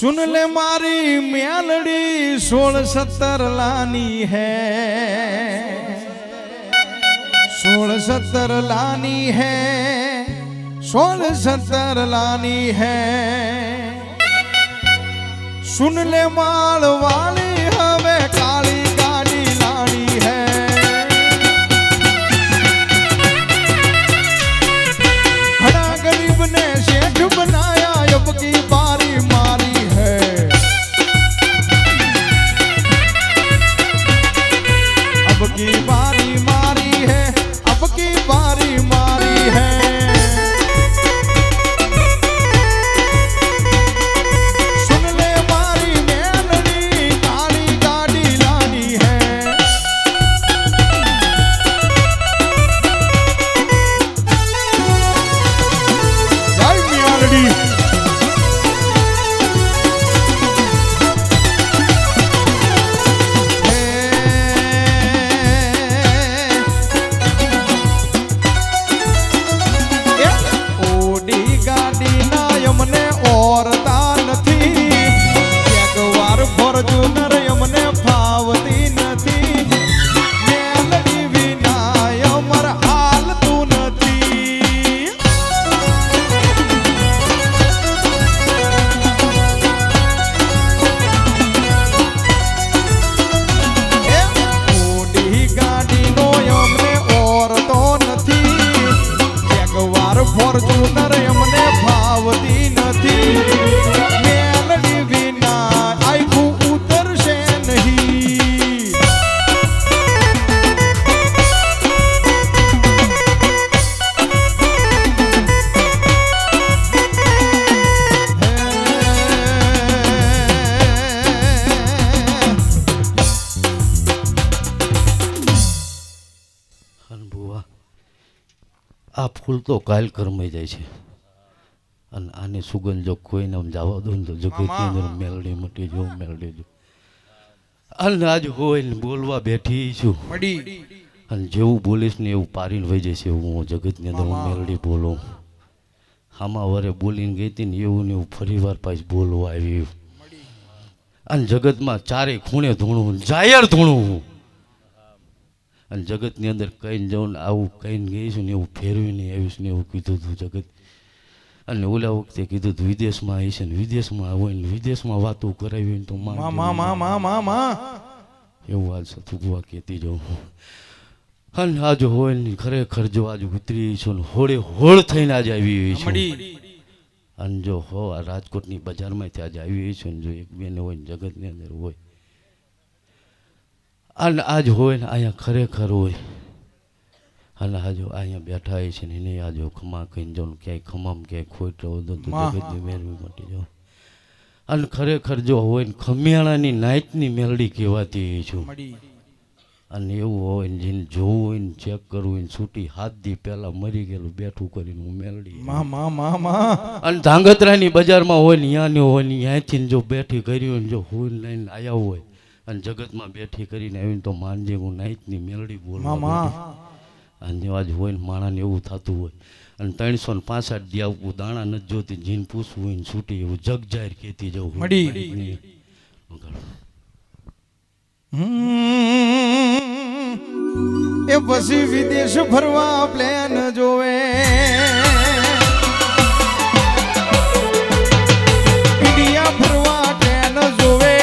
सुन ले मारी म्यालड़ी 16-17 लानी है 16-17 लानी है 16-17 लानी है सुन ले माल वाली हमें काली गाड़ी लानी है बड़ा गरीब ने सेठ बनाया अब की बारी मारी है अब की बारी मारी है अब की बारी मारी है सुन ले मारी मेलड़ी काली गाड़ी लानी है जय मेलड़ी ફોર્ચ્યુનર અમને ફાવતી નથી મેલડી વિના અમર હાલતું નથી મોટી ગાડીનો અમને ઓરતો નથી એકવાર ફોર્ચ્યુનર અમને ફાવતી નથી મેલડી વિના આ ફૂલ તો કાલ કરમાઈ જાય છે અને આની સુગંધ જો કોઈને જવા દો ને તો જગતની અંદર મેલડી મટી જો મેલડી જો અને આજ હોય ને બોલવા બેઠી છું અને જેવું બોલીશ ને એવું પારીને વહી જશે હું જગતની અંદર હું મેલડી બોલું આમાં વરે બોલીને ગઈ હતી ને એવું ને એવું ફરી વાર પાછી બોલવા આવ્યું અને જગતમાં ચારે ખૂણે ધૂણું જાહેર ધૂણું અને જગતની અંદર કહીને જાઉં ને આવું કહીને ગઈશું ને એવું ફેરવીને આવીશ ને એવું કીધું હતું જગત અને ઓલા વખતે કીધું હતું વિદેશમાં આવી છે ને વિદેશમાં હોય ને વિદેશમાં વાતો કરાવી ને તો એવું આજ સતુગવા કહેતી જાઉં અને આજ હોય ને ખરેખર જો આજ ઉતરી છું ને હોળે હોળ થઈને આજે આવી છું અને જો હો આ રાજકોટની બજારમાંથી આજે આવી છું ને જો એક બેન હોય ને જગતની અંદર હોય અને આજ હોય ને અહીંયા ખરેખર હોય અને આજો અહીંયા બેઠા છે ને એને આજો ખમા કહીને જાઉં ક્યાંય ખમામ ક્યાંય ખોટ રહો તો જગતની મેળવી મટી જાઉં અને ખરેખર જો હોય ને ખમિયાણાની નાઈટની મેલડી કહેવાતી છું અને એવું હોય ને જેને જોવું હોય ને ચેક કરવું હોય ને છૂટી હાથ દી પહેલા મરી ગયેલું બેઠું કરીને હું મેલડી અને ધાંગધ્રાની બજારમાં હોય ને ત્યાંની હોય ને ત્યાંથી જો બેઠી કરી હોય ને જો હોય ને લઈને આવ્યા હોય અને જગતમાં બેઠી કરીને આવીને તો માનજે હું નાઈટની મેલડી બોલવા અને આજ હોય ને માણાને એવું થતું હોય અને 365 દી આવવું દાણા નથી જોતી જીન પૂછવું હોય ને છૂટી એવું જગ જાહેર કહેતી જવું એ પછી વિદેશ ફરવા પ્લેન જોવે ઇન્ડિયા ફરવા ટ્રેન જોવે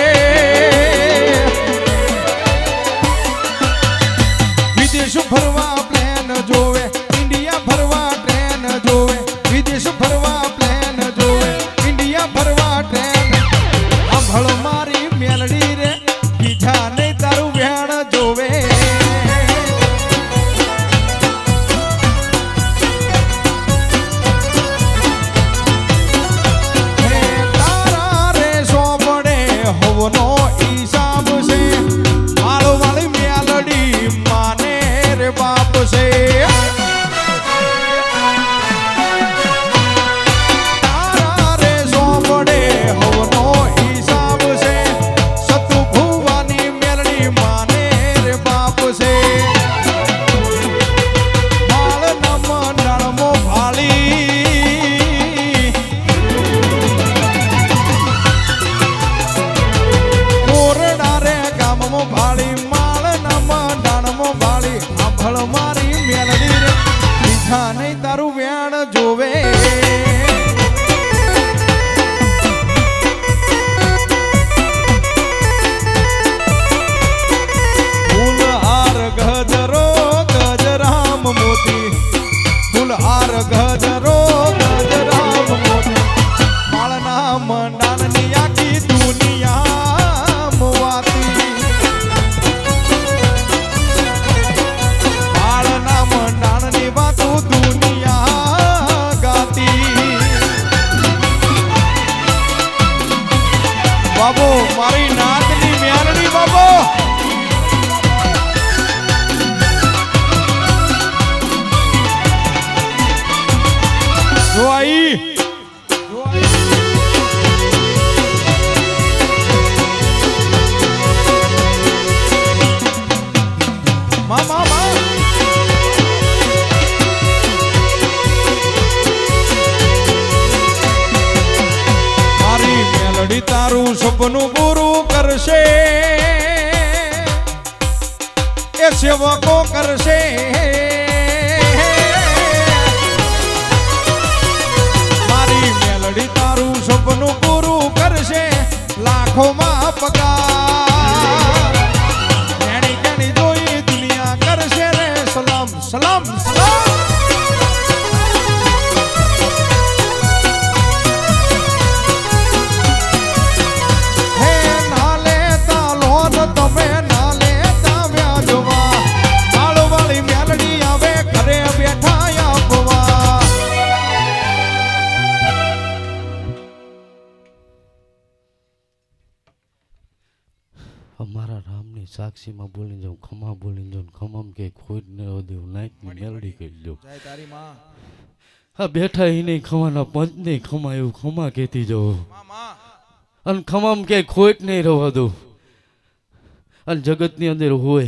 વિદેશ ફરવા પ્લેન જોવે ઇન્ડિયા ફરવા ટ્રેન જોવે વિદેશ ફરવા પ્લેન જોવે ઇન્ડિયા ફરવા ટ્રેન સાંભળ મારી મેલડી રે બીજા નહીં તારું વેણ જોવે ગજરો ગજરામ મોતી માળના મંડાણની આખી દુનિયા મોવાતી માળના મંડાણની વાતો દુનિયા ગાતી બાબો મારી નાતની મ્યારણી બાબો જોઈ મામા મારી મેલડી તારું સપનું પૂરું કરશે એ સેવકો કરશે મારી મેલડી તારું સપનું પૂરું કરશે લાખોમાં પગાર એની કેની જોઈ દુનિયા કરશે રે સલામ સલામ સલામ હે ના લેતા લોન તમે ના લેતા વ્યાજમાં માળવાળી મેલડી આવે ઘરે બેઠા આપવા અમારા રામની સાક્ષીમાં બોલીને જાઉં ખમા બોલીને જાઉં ખમામ કે ખોટ ન દેવું નાઈટની મેલડી કરી દઉં જય તારી માં હા બેઠા એ નહીં ખમાના પંચ નહીં ખમા એવું ખમા કહેતી જાઉં મામા અને ખમામ કે ખોટ નહીં રહેવા દઉં અને જગતની અંદર હોય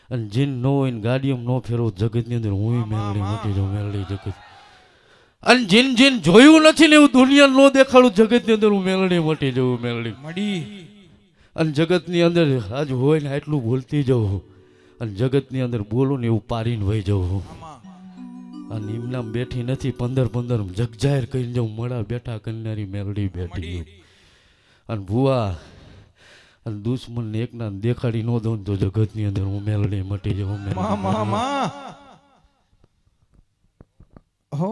અને જીન ન હોય ને ગાડીઓમાં ન ફેરવો જગતની અંદર હું મેલડી મોટી જાઉં મેલડી જગત અને જીન જીન જોયું નથી ને એવું દુનિયા ન દેખાડું જગતની અંદર હું મેલડી મોટી જાઉં મેલડી મડી અને જગતની અંદર આજ હોય ને એટલું બોલતી જવું અને જગતની અંદર બોલું ને એવું પારીને વહી જવું અને એમના બેઠી નથી 15 જગજાહેર કરીને જવું મળા બેઠા કરનારી મેલડી બેઠી ગયું અને ભુવા અને દુશ્મન એકના દેખાડી ન દઉં તો જગતની અંદર હું મેલડી મટી જાઉં મામા હો